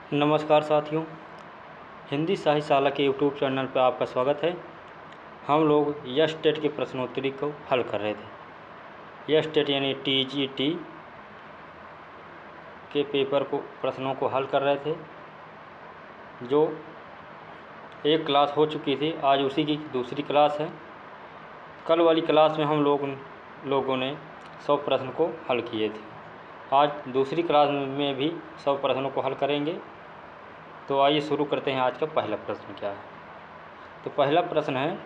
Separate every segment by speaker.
Speaker 1: नमस्कार साथियों, हिंदी साहित्यशाला के यूट्यूब चैनल पर आपका स्वागत है। हम लोग यस टेट के प्रश्नोत्तरी को हल कर रहे थे। यस टेट यानी TGT के पेपर को प्रश्नों को हल कर रहे थे, जो एक क्लास हो चुकी थी। आज उसी की दूसरी क्लास है। कल वाली क्लास में हम लोगों ने 100 प्रश्न को हल किए थे। आज दूसरी क्लास में भी 100 प्रश्नों को हल करेंगे। तो आइए शुरू करते हैं। आज का पहला प्रश्न क्या है। तो पहला प्रश्न है,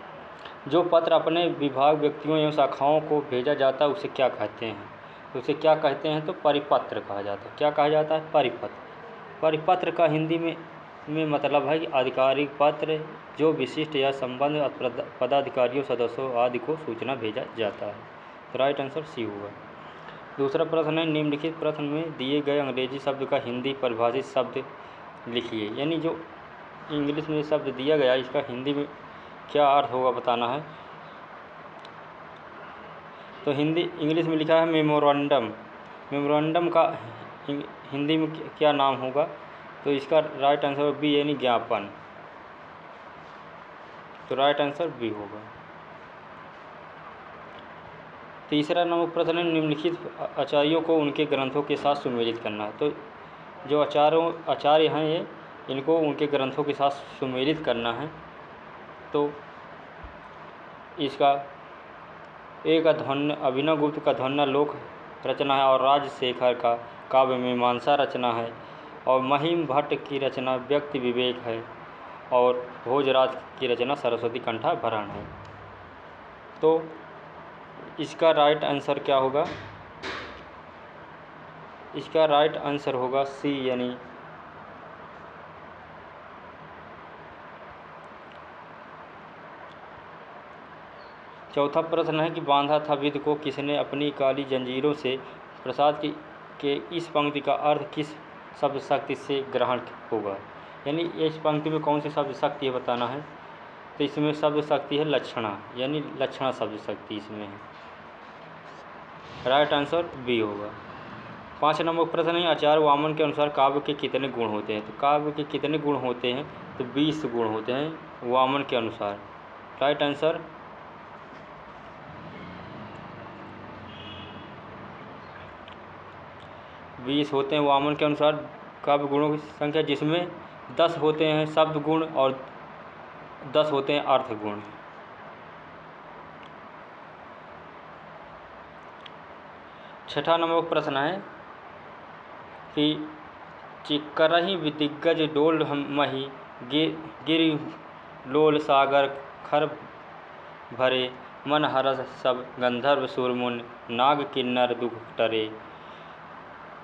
Speaker 1: जो पत्र अपने विभाग, व्यक्तियों एवं शाखाओं को भेजा जाता है उसे क्या कहते हैं। तो उसे क्या कहते हैं, तो परिपत्र कहा जाता है। क्या कहा जाता है, परिपत्र। परिपत्र का हिंदी में मतलब है कि आधिकारिक पत्र, जो विशिष्ट या संबंध पदाधिकारियों, सदस्यों आदि को सूचना भेजा जाता है। तो राइट आंसर सी होगा। दूसरा प्रश्न है, निम्नलिखित प्रश्न में दिए गए अंग्रेजी शब्द का हिंदी परिभाषित शब्द लिखिए। यानी जो इंग्लिश में शब्द दिया गया, इसका हिंदी में क्या अर्थ होगा बताना है। तो इंग्लिश में लिखा है मेमोरेंडम। मेमोरेंडम का हिंदी में क्या नाम होगा, तो इसका राइट आंसर बी यानी ज्ञापन। तो राइट आंसर बी होगा। तीसरा नंबर प्रश्न है, निम्नलिखित आचार्यों को उनके ग्रंथों के साथ सुमेलित करना है। तो जो आचार्य हैं ये, इनको उनके ग्रंथों के साथ सुमेलित करना है। तो इसका एक अभिनव गुप्त का ध्वन्यालोक रचना है, और राजशेखर का काव्य मीमांसा रचना है, और महिम भट्ट की रचना व्यक्ति विवेक है, और भोजराज की रचना सरस्वती कंठाभरण है। तो इसका राइट आंसर क्या होगा, इसका राइट आंसर होगा सी यानी चौथा प्रश्न है कि बांधा था विद को किसने अपनी काली जंजीरों से। प्रसाद के इस पंक्ति का अर्थ किस शब्द शक्ति से ग्रहण होगा। यानी इस पंक्ति में कौन सी शब्द शक्ति है बताना है। तो इसमें शब्द शक्ति है लक्षणा, यानी लक्षणा शब्द शक्ति इसमें है। राइट आंसर बी होगा। 5 नंबर प्रश्न है, आचार्य वामन के अनुसार काव्य के कितने गुण होते हैं। तो काव्य के कितने गुण होते हैं, तो 20 गुण होते हैं वामन के अनुसार। राइट आंसर 20 होते हैं वामन के अनुसार काव्य गुणों की संख्या, जिसमें 10 होते हैं शब्द गुण और 10 होते हैं अर्थ गुण। छठा नंबर प्रश्न है कि चिक्करहि दिग्गज डोल मही गिरि लोल सागर खर भरे मन हरस सब गंधर्व सुरमुन नाग किन्नर दुख टरे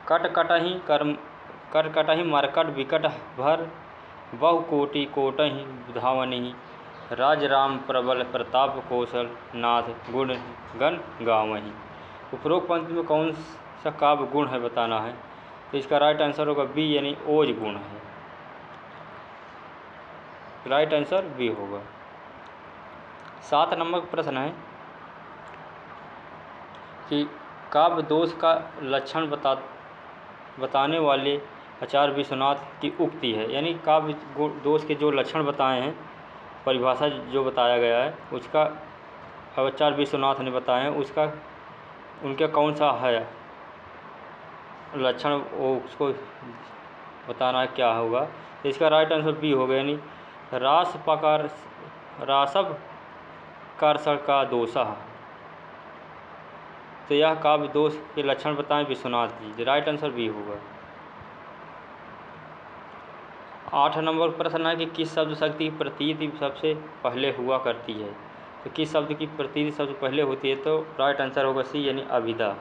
Speaker 1: कटकटहि मरकट विकट भर बहु कोटि कोटहि धावनि राज राम प्रबल प्रताप कौशल नाथ गुण गण गावहि। उपरोक्त पंक्ति में कौन सा काव्य गुण है बताना है। तो इसका राइट आंसर होगा बी यानी ओज गुण है। राइट आंसर बी होगा। 7 नंबर प्रश्न है कि काव्य दोष का लक्षण बताने वाले आचार्य विश्वनाथ की उक्ति है। यानी काव्य दोष के जो लक्षण बताए हैं, परिभाषा जो बताया गया है उसका आचार्य विश्वनाथ ने बताया है, उसका उनका कौन सा है लक्षण, वो उसको बताना है क्या होगा। तो इसका राइट आंसर बी होगा, यानी रासव कर्षण का दोषा। तो यह काव्य दोष के लक्षण बताएं Vishwanath ji. Right answer B होगा। 8 नंबर प्रश्न है कि किस शब्द शक्ति की प्रतीति सबसे पहले हुआ करती है। तो किस शब्द की प्रतीति सबसे पहले होती है, तो राइट आंसर होगा सी यानी अभिधा।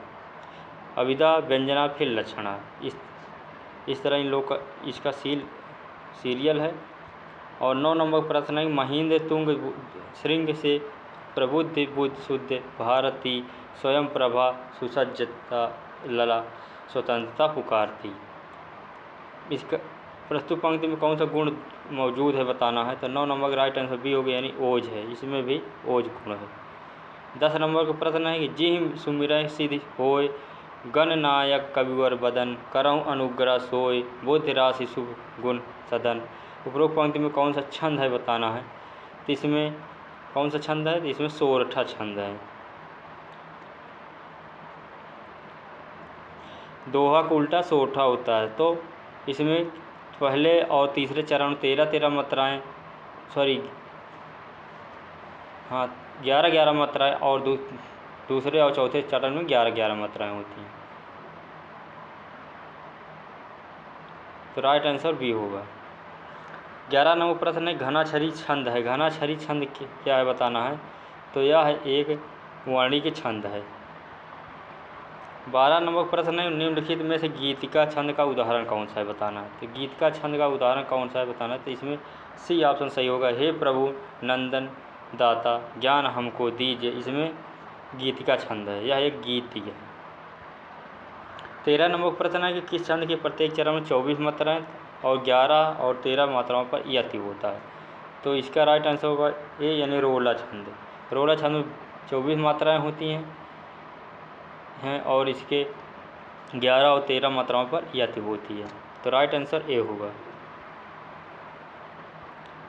Speaker 1: अभिधा व्यंजना फिर लक्षणा, इस तरह इन लोग का इसका सीरियल है। और 9 नंबर प्रश्न है, महेंद्र तुंग श्रृंग से प्रबुद्ध बुद्ध शुद्ध भारती स्वयं प्रभा सुसज्जता लला स्वतंत्रता पुकारती। इसका प्रस्तुत पंक्ति में कौन सा गुण मौजूद है बताना है। तो 9 नंबर का राइट आंसर बी हो गया, यानी ओज है। इसमें भी ओज गुण है। 10 नंबर का प्रश्न है कि जिहि सुमिरहि सिद्धि होय गणनायक कविवर बदन, करऊँ अनुग्रह सोय, बुद्धि राशि शुभ गुण सदन। उपरोक्त पंक्ति में कौन सा छंद है बताना है। तो इसमें कौन सा छंद है, इसमें सोरठा छंद है। दोहा को उल्टा सोरठा होता है। तो इसमें पहले और तीसरे चरण 13-13 मात्राएँ, सॉरी हाँ 11-11 मात्राएँ और दूसरे और चौथे चरण में 11-11 मात्राएँ होती हैं। तो राइट आंसर बी होगा। 11 नंबर प्रश्न है घनाक्षरी छंद है। घनाक्षरी छंद क्या है बताना है। तो यह एक वर्णिक छंद है। 12 नंबर प्रश्न है निम्नलिखित में से गीतिका छंद का उदाहरण कौन सा है बताना है। तो गीतिका छंद का उदाहरण कौन सा है बताना है। तो इसमें सी ऑप्शन सही होगा। हे प्रभु नंदन दाता ज्ञान हमको दीजिए, इसमें गीतिका छंद है, यह एक गीत है। 13 नंबर प्रश्न है कि किस छंद के प्रत्येक चरण में 24 मात्राएँ और 11 और 13 मात्राओं पर यति होता है। तो इसका राइट आंसर होगा ए यानी रोला छंद। रोला छंद में 24 मात्राएँ होती हैं और इसके 11 और 13 मात्राओं पर यति होती है। तो राइट आंसर ए होगा।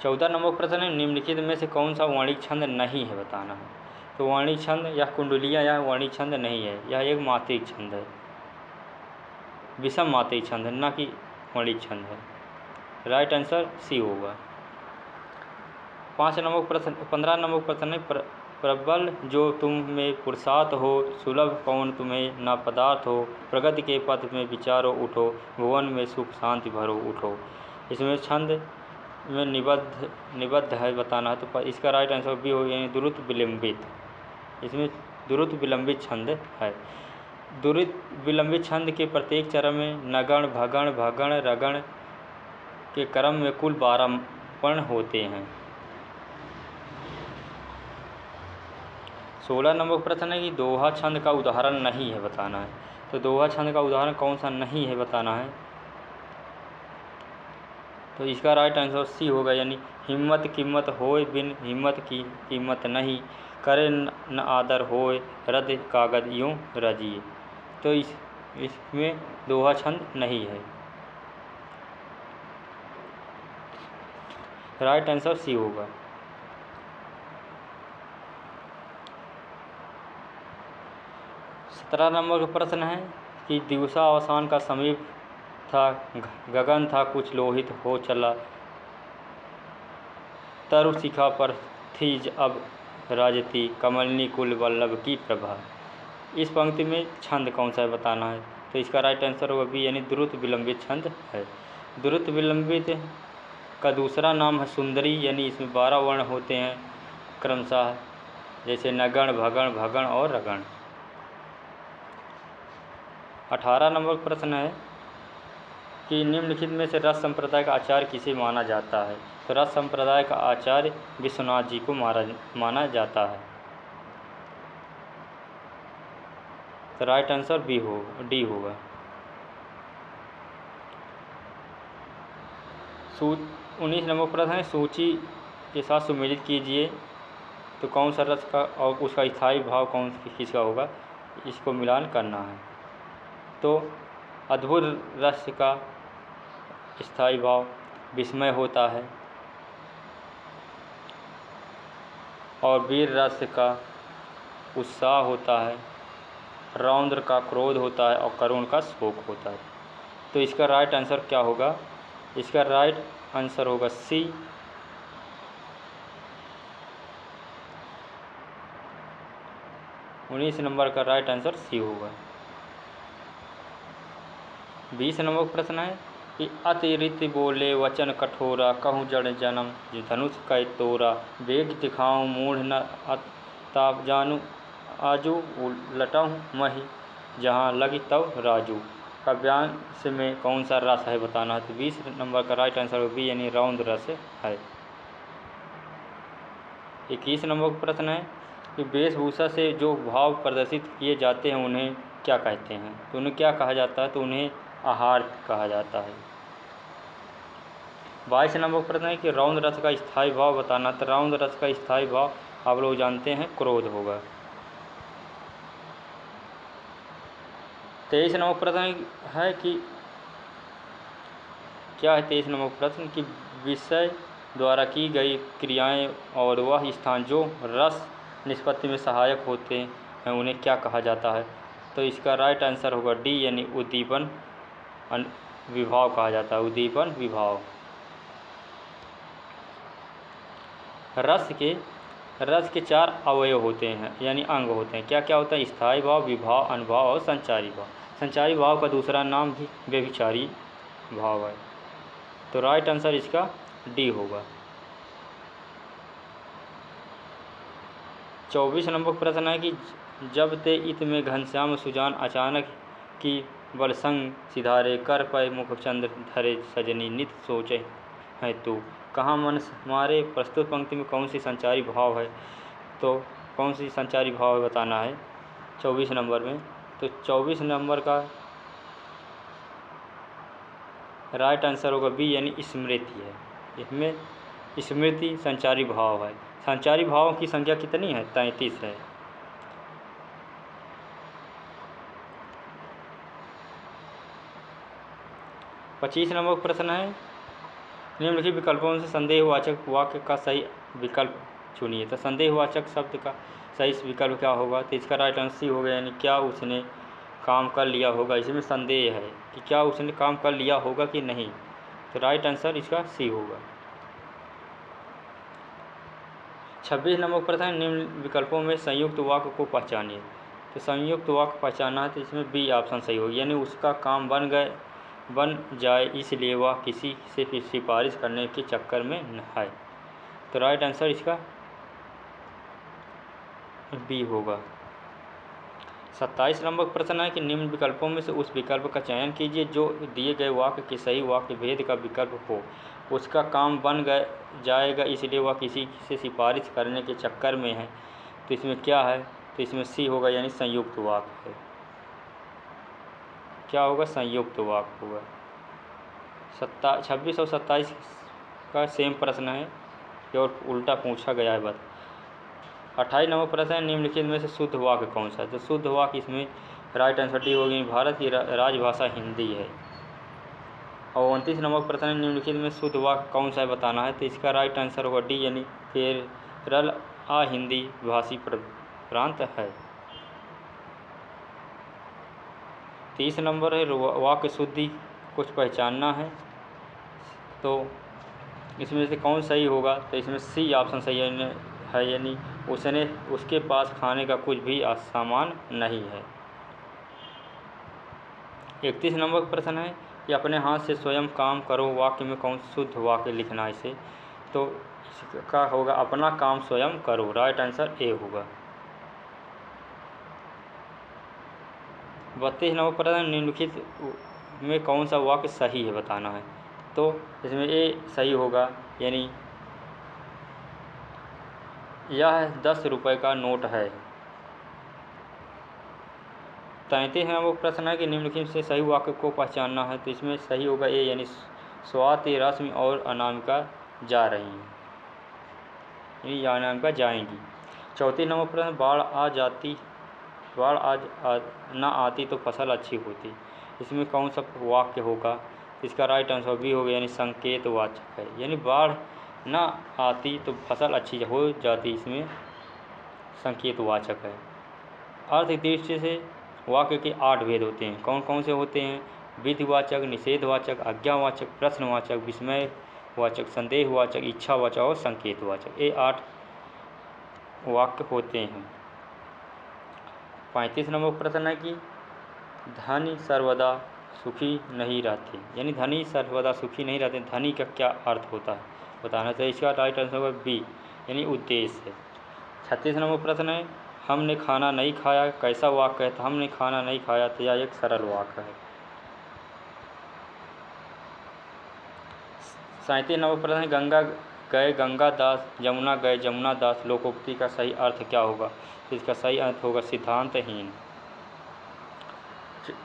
Speaker 1: 14 नंबर प्रश्न है निम्नलिखित में से कौन सा वर्णिक छंद नहीं है बताना है। तो वर्णिक छंद या कुंडलियाँ यह वर्णिक छंद नहीं है, यह एक मात्रिक छंद है, विषम मात्रिक छंद है, न कि वर्णिक छंद है। राइट आंसर सी होगा। 15 नंबर प्रश्न है प्रबल जो तुम में पुरुषार्थ हो, सुलभ कौन तुम्हें न पदार्थ हो, प्रगति के पथ में विचारो उठो, भुवन में सुख शांति भरो उठो। इसमें छंद में निबद्ध है बताना है। तो इसका राइट आंसर भी हो यानी द्रुत विलंबित। इसमें द्रुत विलंबित छंद है। द्रुत विलंबित छंद के प्रत्येक चरण में नगण भगण भगण रगण के क्रम में कुल 12 वर्ण होते हैं। 16 नंबर प्रश्न है कि दोहा छंद का उदाहरण नहीं है बताना है। तो दोहा छंद का उदाहरण कौन सा नहीं है बताना है। तो इसका राइट आंसर सी होगा यानी हिम्मत कीमत होए बिन हिम्मत की कीमत नहीं, करे न आदर होए रद्द कागज यूँ रजिए। तो इसमें दोहा छंद नहीं है। राइट आंसर सी होगा। 17 नंबर का प्रश्न है कि दिवसा अवसान का समीप था, गगन था कुछ लोहित हो चला, तरु शिखा पर थी अब राजती, कमलनी कुल वल्लभ की प्रभा। इस पंक्ति में छंद कौन सा है बताना है। तो इसका राइट आंसर होगा बी यानी द्रुत विलंबित छंद है। द्रुत विलंबित का दूसरा नाम है सुंदरी, यानी इसमें 12 वर्ण होते हैं क्रमशः, जैसे नगण भगण भगण और रगण। 18 नंबर प्रश्न है कि निम्नलिखित में से रस संप्रदाय का आचार्य किसे माना जाता है। तो रस संप्रदाय का आचार्य विश्वनाथ जी को माना जाता है। तो राइट आंसर डी होगा। 19 नंबर प्रश्न है सूची के साथ सुमेलित कीजिए। तो कौन सा रस का और उसका स्थायी भाव किसका होगा, इसको मिलान करना है। तो अद्भुत रस का स्थायी भाव विस्मय होता है और वीर रस का उत्साह होता है, रौद्र का क्रोध होता है और करुण का शोक होता है। तो इसका राइट आंसर क्या होगा। इसका राइट आंसर होगा सी। उन्नीस नंबर का राइट आंसर सी होगा। 20 नंबर प्रश्न है कि अतिरिक्त बोले वचन कठोरा, कहूँ जड़ जन्म धनुष कै तोरा, वेग दिखाऊँ मूढ़ न ताप जानू, आजू लटाऊँ मही जहाँ लगी तब राजू। काव्यांश में कौन सा रस है बताना है। तो 20 नंबर का राइट आंसर बी यानी रौद्र रस है। 21 नंबर का प्रश्न है कि वेशभूषा से जो भाव प्रदर्शित किए जाते हैं उन्हें क्या कहते हैं। तो उन्हें क्या कहा जाता है। तो उन्हें आहार कहा जाता है। 22 नंबर प्रश्न है कि रौद्र रस का स्थायी भाव बताना। तो रौद्र रस का स्थायी भाव आप लोग जानते हैं क्रोध होगा। 23 नंबर प्रश्न है कि क्या है 23 नंबर प्रश्न कि विषय द्वारा की गई क्रियाएं और वह स्थान जो रस निष्पत्ति में सहायक होते हैं उन्हें क्या कहा जाता है। तो इसका राइट आंसर होगा डी यानी उद्दीपन विभाव कहा जाता है, उद्दीपन विभाव। रस के 4 अवयव होते हैं यानी अंग होते हैं। क्या क्या होता है? स्थायी भाव, विभाव, अनुभाव और संचारी भाव। संचारी भाव का दूसरा नाम भी व्यभिचारी भाव है। तो राइट आंसर इसका डी होगा। 24 नंबर प्रश्न है कि जब ते इत में घनश्याम सुजान अचानक की बलसंग सिधारे कर पय मुखचंद्र धरे सजनी नित सोचे है तू कहाँ मन हमारे। प्रस्तुत पंक्ति में कौन सी संचारी भाव है? तो कौन सी संचारी भाव बताना है 24 नंबर में। तो 24 नंबर का राइट आंसर होगा बी यानी स्मृति है। इसमें स्मृति संचारी भाव है। संचारी भावों की संख्या कितनी है? 33 है। पच्चीस नंबर प्रश्न है निम्नलिखित विकल्पों से संदेहवाचक वाक्य का सही विकल्प चुनिए। तो संदेहवाचक शब्द का सही विकल्प क्या होगा? तो इसका राइट आंसर सी होगा यानी क्या उसने काम कर लिया होगा। इसमें संदेह है कि क्या उसने काम कर लिया होगा कि नहीं। तो राइट आंसर इसका सी होगा। 26 नंबर प्रश्न निम्न विकल्पों में संयुक्त वाक्य को पहचानिए। तो संयुक्त वाक्य पहचानना है तो इसमें बी ऑप्शन सही होगा यानी उसका काम बन जाए इसलिए वह किसी से सिफारिश करने के चक्कर में है। तो राइट आंसर इसका बी होगा। 27 नंबर प्रश्न है कि निम्न विकल्पों में से उस विकल्प का चयन कीजिए जो दिए गए वाक्य के सही वाक्य भेद का विकल्प हो। उसका काम बन जाएगा इसलिए वह किसी से सिफारिश करने के चक्कर में है। तो इसमें क्या है? तो इसमें सी होगा यानी संयुक्त वाक्य है। क्या होगा? संयुक्त वाक्य होगा। 26 और 27 का सेम प्रश्न है और उल्टा पूछा गया है बस। 28 नंबर प्रश्न है निम्नलिखित में से शुद्ध वाक्य कौन सा है? तो शुद्ध वाक्य इसमें राइट आंसर डी होगी भारत की राजभाषा हिंदी है। और 29 नंबर प्रश्न है निम्नलिखित में शुद्ध वाक्य कौन सा है बताना है। तो इसका राइट आंसर होगा डी यानी केरल हिंदी भाषी प्रांत है। 30 नंबर है वाक्य शुद्धि कुछ पहचानना है। तो इसमें से कौन सही होगा? तो इसमें सी ऑप्शन सही है यानी उसके पास खाने का कुछ भी सामान नहीं है। 31 नंबर प्रश्न है कि अपने हाथ से स्वयं काम करो वाक्य में कौन शुद्ध वाक्य लिखना है इसे। तो इसका होगा अपना काम स्वयं करो। राइट आंसर ए होगा। 32 नंबर प्रश्न निम्नलिखित में कौन सा वाक्य सही है बताना है। तो इसमें ए सही होगा यानी यह 10 रुपये का नोट है। 33 नंबर प्रश्न है कि निम्नलिखित से सही वाक्य को पहचानना है। तो इसमें सही होगा ए यानी स्वाति रश्मि और अनामिका जा रही हैं यानी अनामिका जाएंगी। 34 नंबर प्रश्न बाढ़ ना आती तो फसल अच्छी होती। इसमें कौन सा वाक्य होगा? इसका राइट आंसर भी होगा यानी संकेतवाचक है यानी बाढ़ ना आती तो फसल अच्छी हो जाती। इसमें संकेतवाचक है। अर्थ दृष्टि से वाक्य के 8 भेद होते हैं। कौन कौन से होते हैं? विधिवाचक, निषेधवाचक, आज्ञावाचक, प्रश्नवाचक, विस्मयवाचक, संदेहवाचक, इच्छावाचक और संकेतवाचक। ये 8 वाक्य होते हैं। 35 नंबर प्रश्न है कि धनी सर्वदा सुखी नहीं रहते यानी धनी सर्वदा सुखी नहीं रहते। धनी का क्या अर्थ होता है बताना चाहिए। इसका राइट आंसर होगा बी यानी उद्देश्य है। 36 नंबर प्रश्न है हमने खाना नहीं खाया कैसा वाक्य है? तो हमने खाना नहीं खाया तो यह एक सरल वाक्य है। 37 नंबर प्रश्न है गंगा गए गंगा दास, यमुना गए जमुना दास लोकोक्ति का सही अर्थ क्या होगा? तो इसका सही अर्थ होगा सिद्धांतहीन।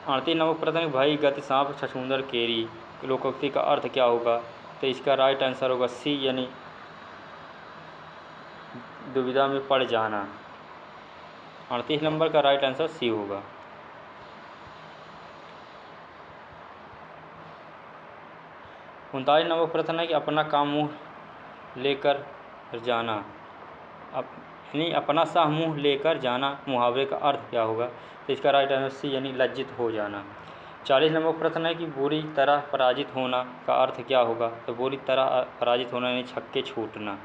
Speaker 1: 38 नंबर प्रश्न है भाई गति सांप छछूंदर केरी लोकोक्ति का अर्थ क्या होगा? तो इसका राइट आंसर होगा सी यानी दुविधा में पड़ जाना। 38 नंबर का राइट आंसर सी होगा। 39 नंबर प्रश्न है कि अपना काम मुँह लेकर जाना, यानी अपना सा मुँह लेकर जाना मुहावरे का अर्थ क्या होगा? तो इसका राइट आंसर सी यानी लज्जित हो जाना। 40 नंबर प्रश्न है कि बुरी तरह पराजित होना का अर्थ क्या होगा? तो बुरी तरह पराजित होना यानी छक्के छूटना।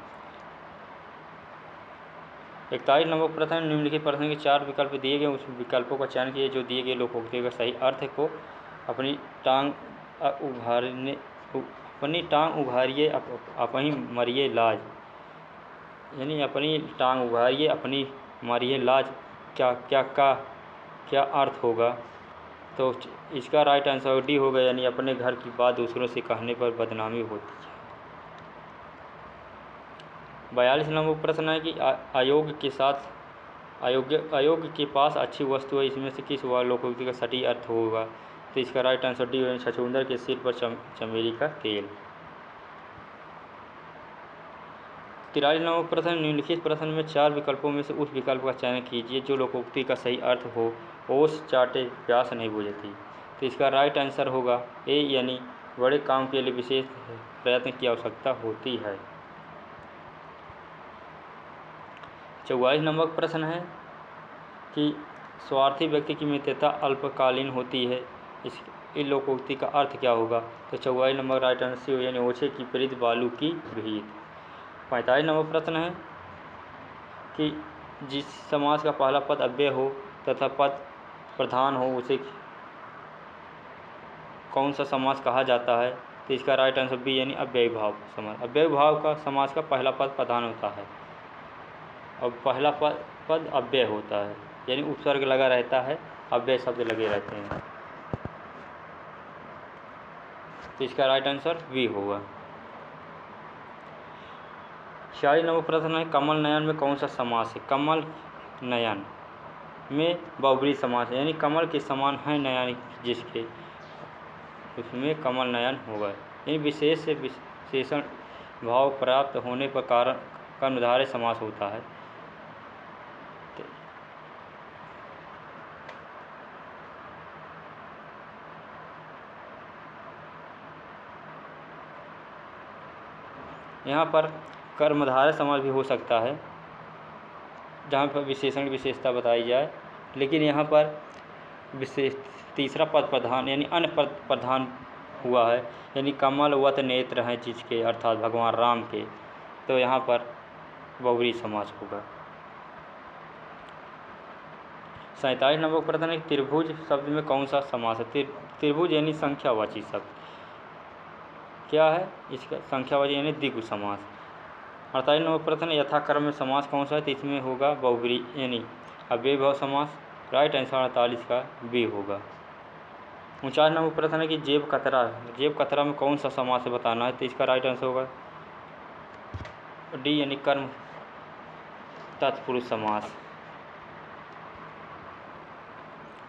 Speaker 1: 41 नंबर प्रश्न निम्नलिखित प्रश्न के 4 विकल्प दिए गए, उस विकल्पों का चयन कीजिए जो दिए गए लोकोक्ति का सही अर्थ को अपनी टांग उघारिए अपनी मरिए लाज, यानी अपनी टांग उघारिए अपनी मरिए लाज क्या अर्थ होगा? तो इसका राइट आंसर डी होगा, यानी अपने घर की बात दूसरों से कहने पर बदनामी होती है। 42 नंबर प्रश्न है कि अयोग्य के पास अच्छी वस्तु है, इसमें से किस लोकोक्ति का सटीक अर्थ होगा? तो इसका राइट आंसर डी यानी छछूंदर के सिर पर चमेली का तेल। 43 नंबर प्रश्न निम्नलिखित प्रश्न में 4 विकल्पों में से उस विकल्प का चयन कीजिए जो लोकोक्ति का सही अर्थ हो। ओस चाटे प्यास नहीं बुझती। तो इसका राइट आंसर होगा ए, यानी बड़े काम के लिए विशेष प्रयत्न की आवश्यकता होती है। 44 नंबर प्रश्न है कि स्वार्थी व्यक्ति की मित्रता अल्पकालीन होती है, इस लोकोक्ति का अर्थ क्या होगा? तो 44 नंबर राइट आंसर सी यानी ओछे की प्रीत बालू की भीत। 45 नंबर प्रश्न है कि जिस समास का पहला पद अव्यय हो तथा पद प्रधान हो उसे कौन सा समास कहा जाता है? तो इसका राइट आंसर बी यानी अव्ययीभाव समास। अव्ययीभाव का समास का पहला पद प्रधान होता है और पहला पद अव्यय होता है, यानी उपसर्ग लगा रहता है, अव्यय शब्द लगे रहते हैं। तो इसका राइट आंसर बी होगा। 46 नंबर प्रश्न है कमल नयन में कौन सा समास है? कमल नयन में बहुब्रीहि समास है, यानी कमल के समान है नयन जिसके, उसमें कमल नयन होगा। यानी विशेष से विशेषण भाव प्राप्त होने पर कारण कर्मधारय समास होता है। यहाँ पर कर्मधारय समास भी हो सकता है जहाँ पर विशेषण विशेषता बताई जाए, लेकिन यहाँ पर तीसरा पद प्रधान यानी अन्य पद प्रधान हुआ है, यानी कमलवत नेत्र हैं जिसके, अर्थात भगवान राम के, तो यहाँ पर बहुब्रीहि समास होगा। 47 नंबर प्रश्न है त्रिभुज शब्द में कौन सा समास है? त्रिभुज यानी संख्यावाची शब्द क्या है? इसका संख्यावाची यानी द्विगु समास। 48 नंबर प्रश्न यथाक्रम में समास कौन सा है? तो इसमें होगा बहुब्रीहि यानी अव्ययीभाव समास। राइट आंसर 48 का बी होगा। 49 नंबर प्रश्न है कि जेब कतरा में कौन सा समास है बताना है? तो इसका राइट आंसर होगा डी यानी कर्म तत्पुरुष समास।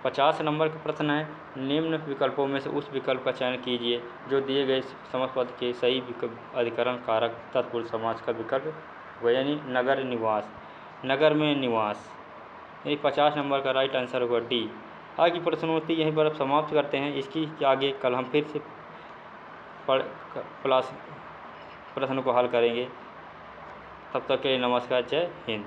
Speaker 1: 50 नंबर का प्रश्न है निम्न विकल्पों में से उस विकल्प का चयन कीजिए जो दिए गए समास पद के सही अधिकरण कारक तत्पुरुष समास का विकल्प हुआ, यानी नगर निवास, नगर में निवास। यानी 50 नंबर का राइट आंसर होगा डी। आज की प्रश्नोत्तरी यहीं पर अब समाप्त करते हैं, इसकी आगे कल हम फिर से प्रश्न को हल करेंगे। तब तक के लिए नमस्कार, जय हिंद।